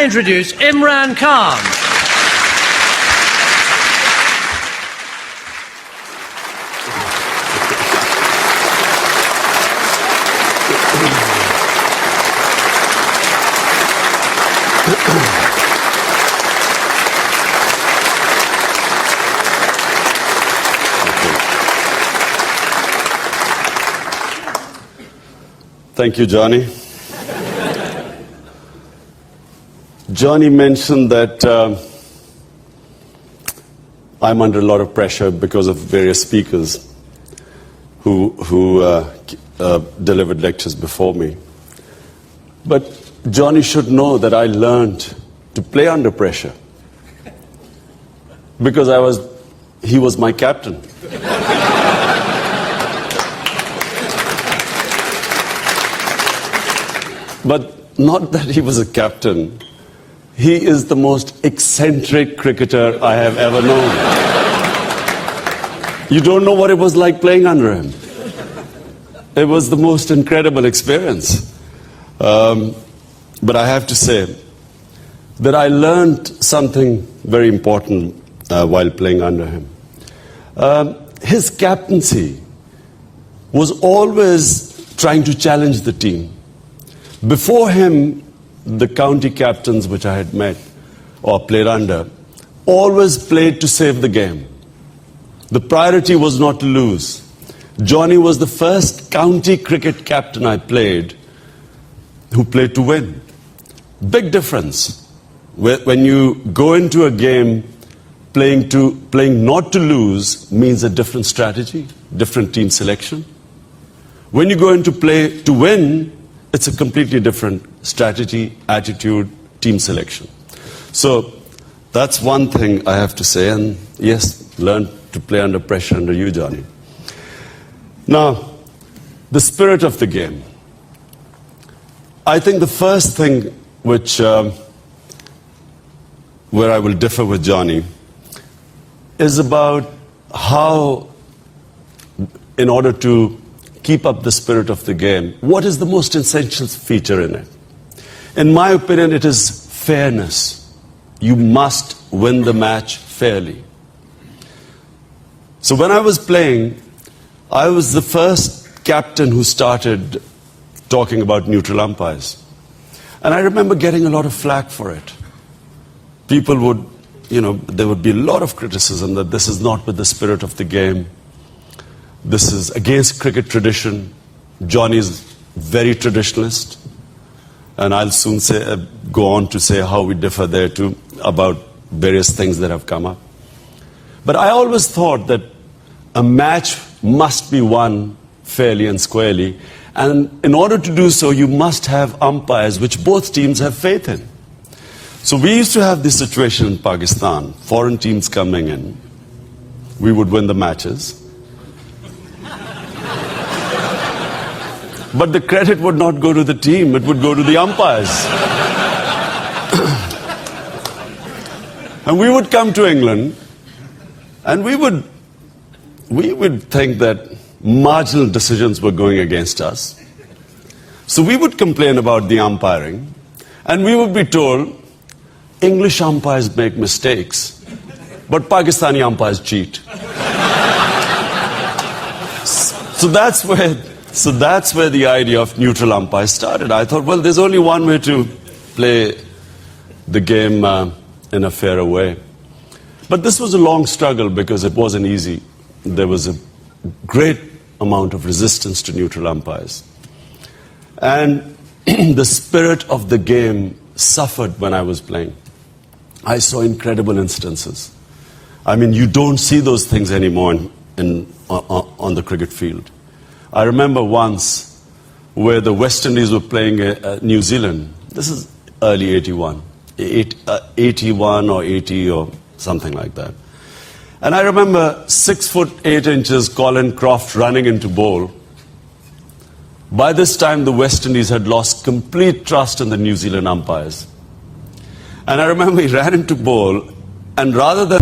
I introduce Imran Khan. Thank you, Johnny. Johnny mentioned that I'm under a lot of pressure because of various speakers who delivered lectures before me. But Johnny should know that I learned to play under pressure because he was my captain. But not that he was a captain. He is the most eccentric cricketer I have ever known. You don't know what it was like playing under him. It was the most incredible experience. But I have to say that I learned something very important while playing under him. His captaincy was always trying to challenge the team. Before him, the county captains which I had met or played under always played to save the game. The priority was not to lose. Johnny was the first county cricket captain I played who played to win. Big difference. When you go into a game playing not to lose means a different strategy, different team selection. When you go into play to win, it's a completely different strategy, attitude, team selection. So that's one thing I have to say. And yes, learn to play under pressure under you, Johnny. Now, the spirit of the game. I think the first thing where I will differ with Johnny is about how, in order to keep up the spirit of the game, what is the most essential feature in it? In my opinion, it is fairness. You must win the match fairly. So when I was playing, I was the first captain who started talking about neutral umpires. And I remember getting a lot of flack for it. People would, there would be a lot of criticism that this is not with the spirit of the game. This is against cricket tradition. Johnny is very traditionalist. And I'll soon go on to say how we differ there too about various things that have come up. But I always thought that a match must be won fairly and squarely. And in order to do so, you must have umpires which both teams have faith in. So we used to have this situation in Pakistan, foreign teams coming in. We would win the matches. But the credit would not go to the team, it would go to the umpires. And we would come to England, and we would think that marginal decisions were going against us. So we would complain about the umpiring, and we would be told, English umpires make mistakes, but Pakistani umpires cheat. So that's where the idea of neutral umpires started. I thought, well, there's only one way to play the game in a fairer way. But this was a long struggle because it wasn't easy. There was a great amount of resistance to neutral umpires. And the spirit of the game suffered when I was playing. I saw incredible instances. I mean, you don't see those things anymore on the cricket field. I remember once where the West Indies were playing New Zealand. This is early 81 or 80 or something like that. And I remember 6'8" Colin Croft running into bowl. By this time, the West Indies had lost complete trust in the New Zealand umpires. And I remember he ran into bowl, and rather than